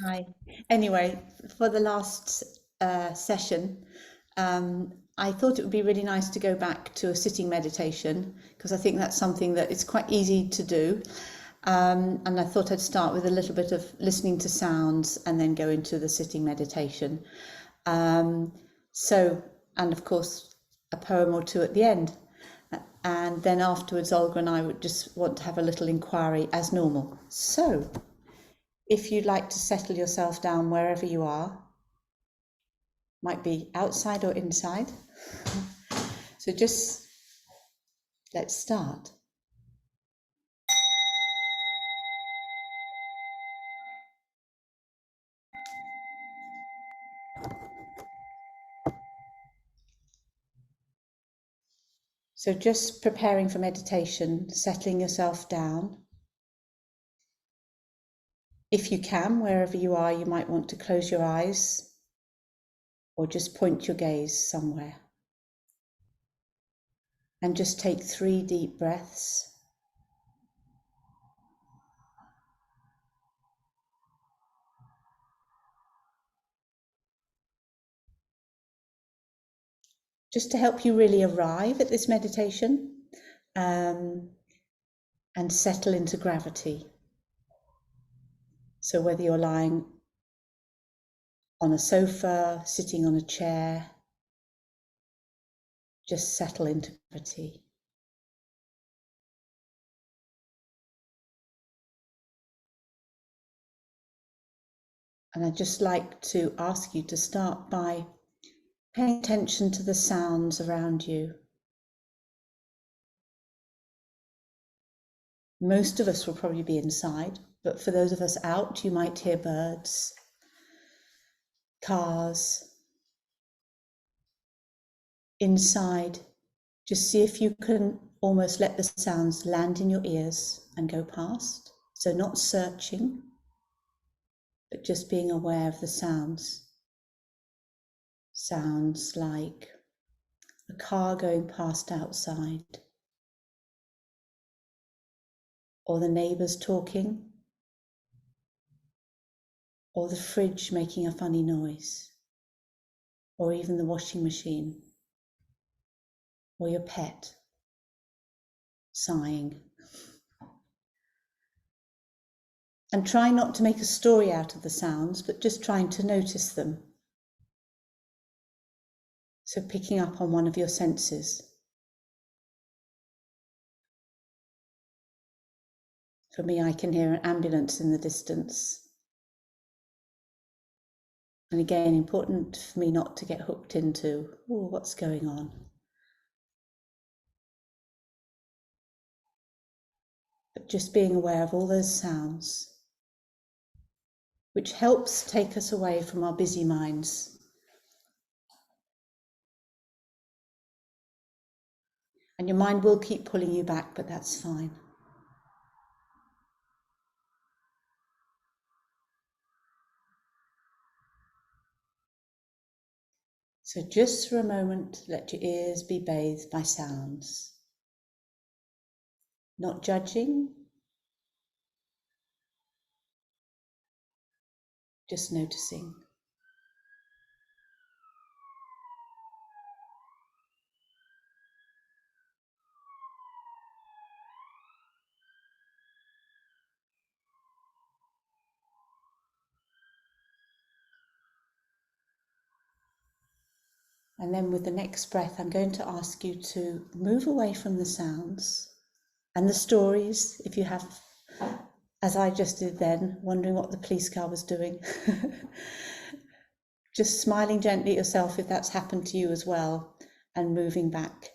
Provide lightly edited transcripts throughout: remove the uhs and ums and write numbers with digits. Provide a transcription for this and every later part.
Hi. Anyway, for the last session, I thought it would be really nice to go back to a sitting meditation because I think that's something that it's quite easy to do. And I thought I'd start with a little bit of listening to sounds and then go into the sitting meditation. Um, so, and of course, a poem or two at the end. And then afterwards, Olga and I would just want to have a little inquiry as normal. So, if you'd like to settle yourself down wherever you are, might be outside or inside. So just let's start. So just preparing for meditation, settling yourself down. If you can, wherever you are, you might want to close your eyes or just point your gaze somewhere. And just take 3 deep breaths. Just to help you really arrive at this meditation and settle into gravity. So whether you're lying on a sofa, sitting on a chair, just settle into gravity. And I'd just like to ask you to start by paying attention to the sounds around you. Most of us will probably be inside, but for those of us out, you might hear birds, cars. Inside, just see if you can almost let the sounds land in your ears and go past. So not searching, but just being aware of the sounds. Sounds like a car going past outside, or the neighbours talking, or the fridge making a funny noise, or even the washing machine, or your pet sighing. And try not to make a story out of the sounds, but just trying to notice them. So picking up on one of your senses. For me, I can hear an ambulance in the distance. And again, important for me not to get hooked into, oh, what's going on? But just being aware of all those sounds, which helps take us away from our busy minds. And your mind will keep pulling you back, but that's fine. So just for a moment, let your ears be bathed by sounds. Not judging, just noticing. And then with the next breath, I'm going to ask you to move away from the sounds and the stories, if you have, as I just did then, wondering what the police car was doing. Just smiling gently at yourself if that's happened to you as well, and moving back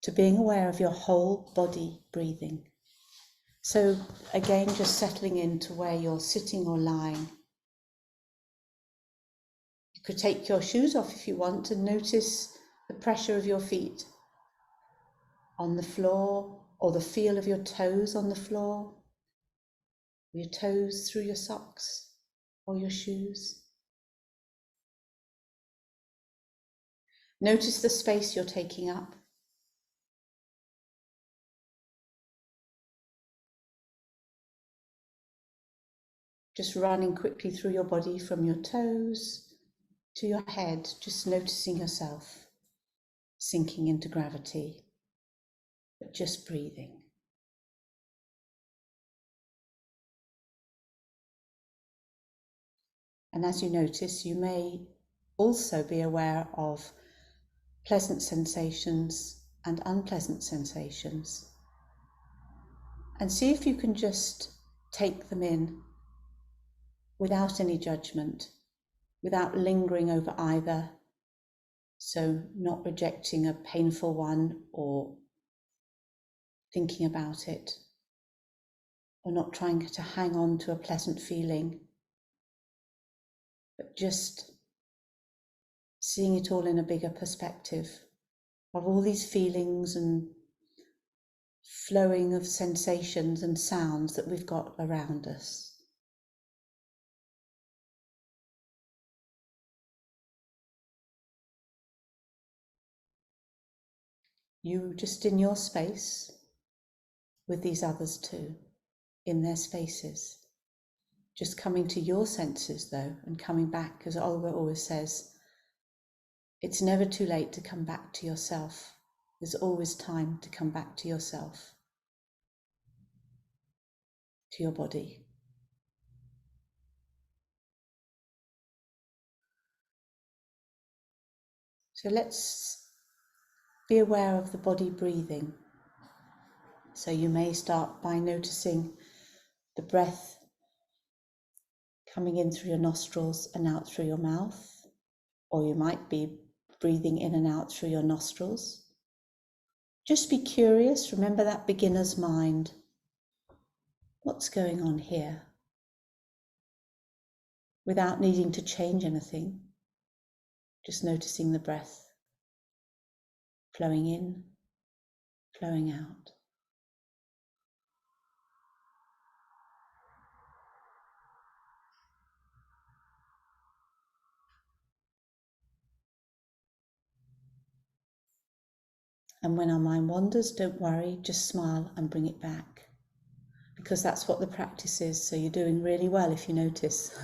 to being aware of your whole body breathing. So again, just settling into where you're sitting or lying. You could take your shoes off if you want and notice the pressure of your feet on the floor, or the feel of your toes on the floor, your toes through your socks or your shoes. Notice the space you're taking up. just running quickly through your body from your toes to your head, just noticing yourself sinking into gravity, but just breathing. And as you notice, you may also be aware of pleasant sensations and unpleasant sensations. And see if you can just take them in without any judgment, without lingering over either. So not rejecting a painful one or thinking about it, or not trying to hang on to a pleasant feeling, but just seeing it all in a bigger perspective of all these feelings and flowing of sensations and sounds that we've got around us. You just in your space with these others too, in their spaces. Just coming to your senses though, and coming back, as Olga always says, it's never too late to come back to yourself. There's always time to come back to yourself, to your body. So let's be aware of the body breathing. So you may start by noticing the breath coming in through your nostrils and out through your mouth, or you might be breathing in and out through your nostrils. Just be curious, remember that beginner's mind. What's going on here? Without needing to change anything, just noticing the breath flowing in, flowing out. And when our mind wanders, don't worry, just smile and bring it back. Because that's what the practice is, so you're doing really well if you notice.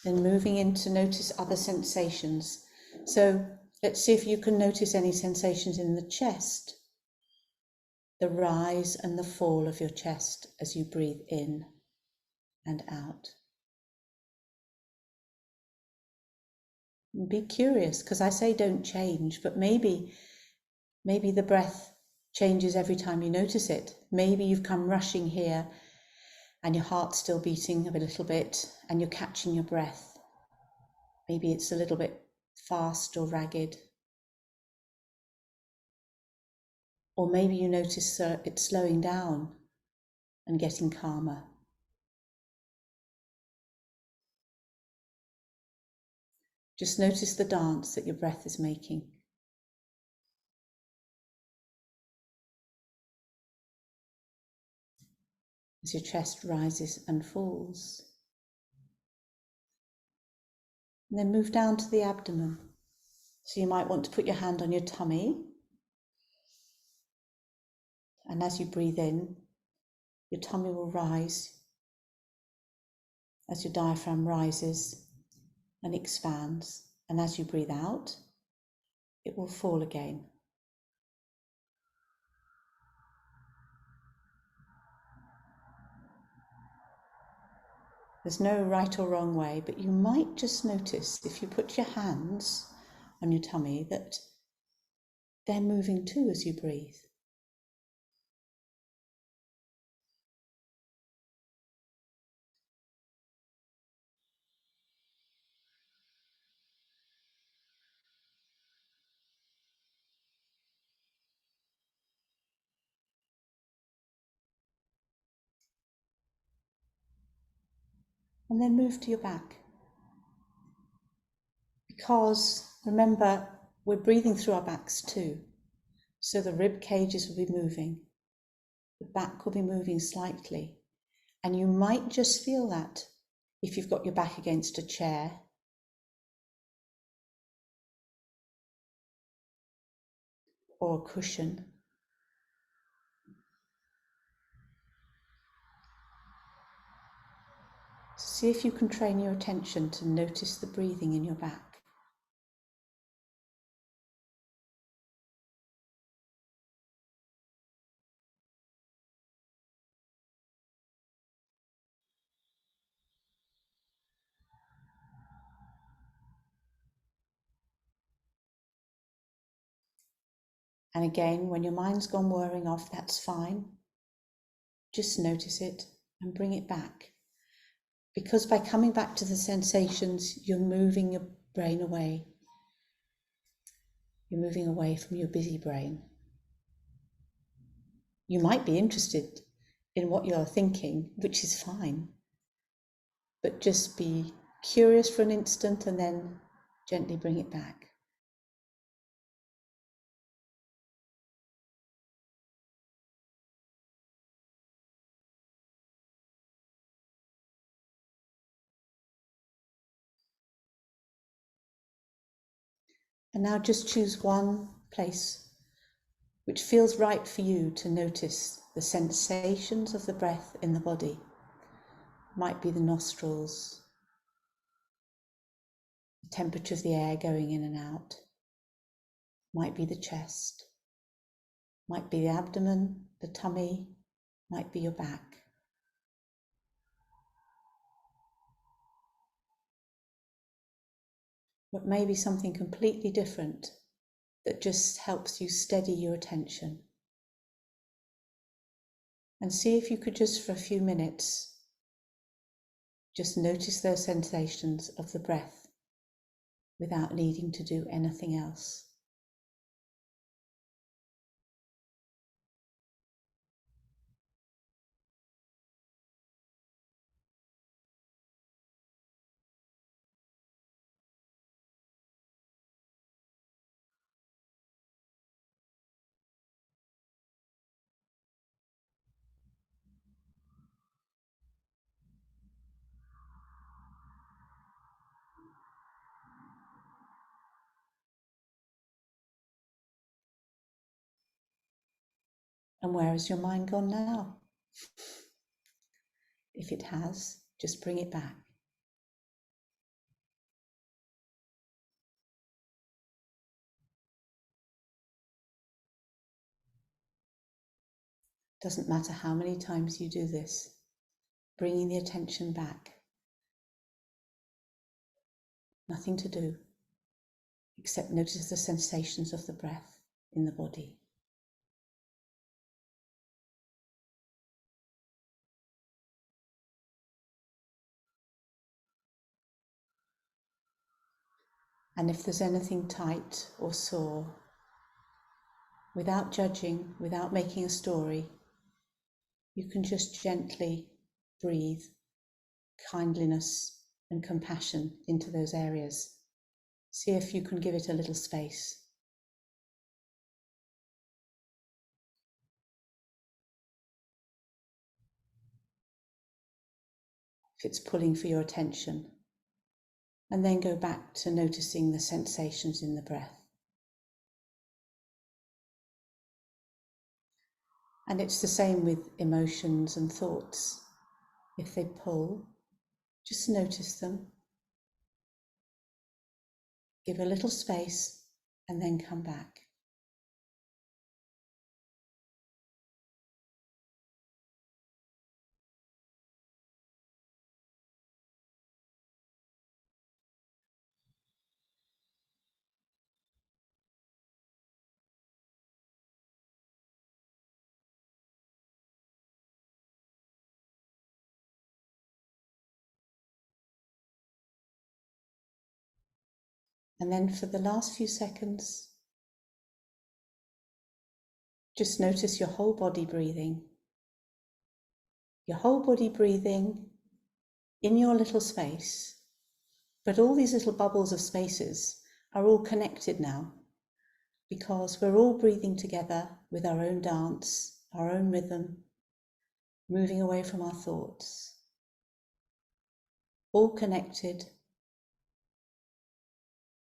Then moving in to notice other sensations. So let's see if you can notice any sensations in the chest, the rise and the fall of your chest as you breathe in and out. And be curious, because I say don't change, but maybe the breath changes every time you notice it. Maybe you've come rushing here and your heart's still beating a little bit and you're catching your breath. Maybe it's a little bit fast or ragged. Or maybe you notice it slowing down and getting calmer. Just notice the dance that your breath is making. As your chest rises and falls. And then move down to the abdomen. So you might want to put your hand on your tummy. And as you breathe in, your tummy will rise as your diaphragm rises and expands. And as you breathe out, it will fall again. There's no right or wrong way, but you might just notice if you put your hands on your tummy that they're moving too as you breathe. And then move to your back. Because remember, we're breathing through our backs too. So the rib cages will be moving. The back will be moving slightly. And you might just feel that if you've got your back against a chair. Or a cushion. See if you can train your attention to notice the breathing in your back. And again, when your mind's gone whirring off, that's fine. Just notice it and bring it back. Because by coming back to the sensations, you're moving your brain away. You're moving away from your busy brain. You might be interested in what you're thinking, which is fine. But just be curious for an instant and then gently bring it back. And now just choose one place which feels right for you to notice the sensations of the breath in the body. Might be the nostrils, the temperature of the air going in and out. Might be the chest. Might be the abdomen, the tummy, might be your back. But maybe something completely different that just helps you steady your attention. And see if you could just for a few minutes, just notice those sensations of the breath without needing to do anything else. And where has your mind gone now? If it has, just bring it back. Doesn't matter how many times you do this, bringing the attention back. Nothing to do except notice the sensations of the breath in the body. And if there's anything tight or sore, without judging, without making a story, you can just gently breathe kindliness and compassion into those areas. See if you can give it a little space. If it's pulling for your attention, and then go back to noticing the sensations in the breath. And it's the same with emotions and thoughts. If they pull, just notice them. Give a little space and then come back. And then for the last few seconds, just notice your whole body breathing. Your whole body breathing in your little space, but all these little bubbles of spaces are all connected now because we're all breathing together with our own dance, our own rhythm, moving away from our thoughts, all connected,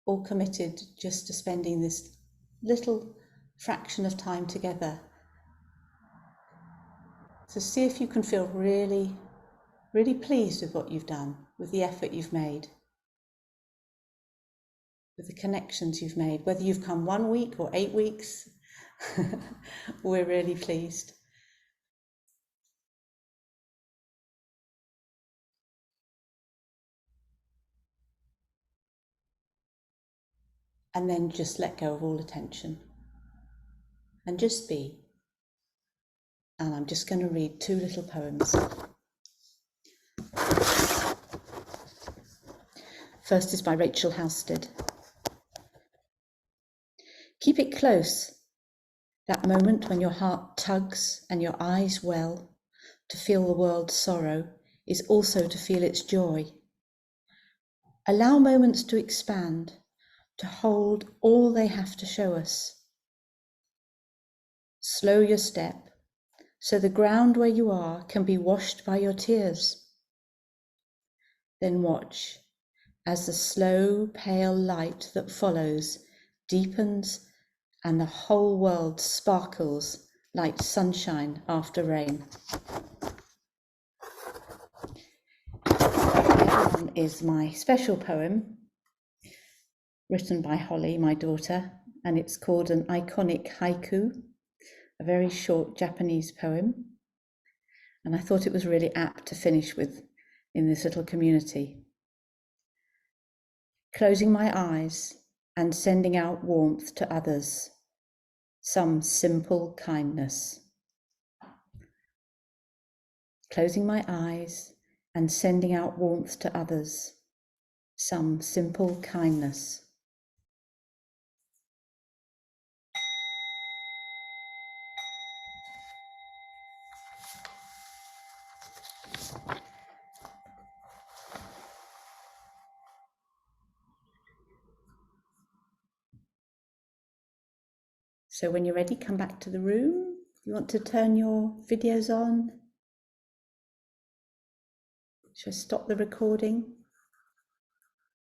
all committed just to spending this little fraction of time together. So see if you can feel really, really pleased with what you've done. with the effort you've made, with the connections you've made, whether you've come 1 week or 8 weeks. We're really pleased. And then just let go of all attention and just be. And I'm just going to read 2 little poems. First is by Rachel Halstead. Keep it close, that moment when your heart tugs and your eyes well. To feel the world's sorrow is also to feel its joy. Allow moments to expand, to hold all they have to show us. Slow your step, so the ground where you are can be washed by your tears. Then watch as the slow, pale light that follows deepens and the whole world sparkles like sunshine after rain. That one is my special poem, written by Holly, my daughter, and it's called An Iconic Haiku, a very short Japanese poem. And I thought it was really apt to finish with in this little community. Closing my eyes and sending out warmth to others, some simple kindness. Closing my eyes and sending out warmth to others, some simple kindness. So when you're ready, come back to the room. You want to turn your videos on? Shall I stop the recording?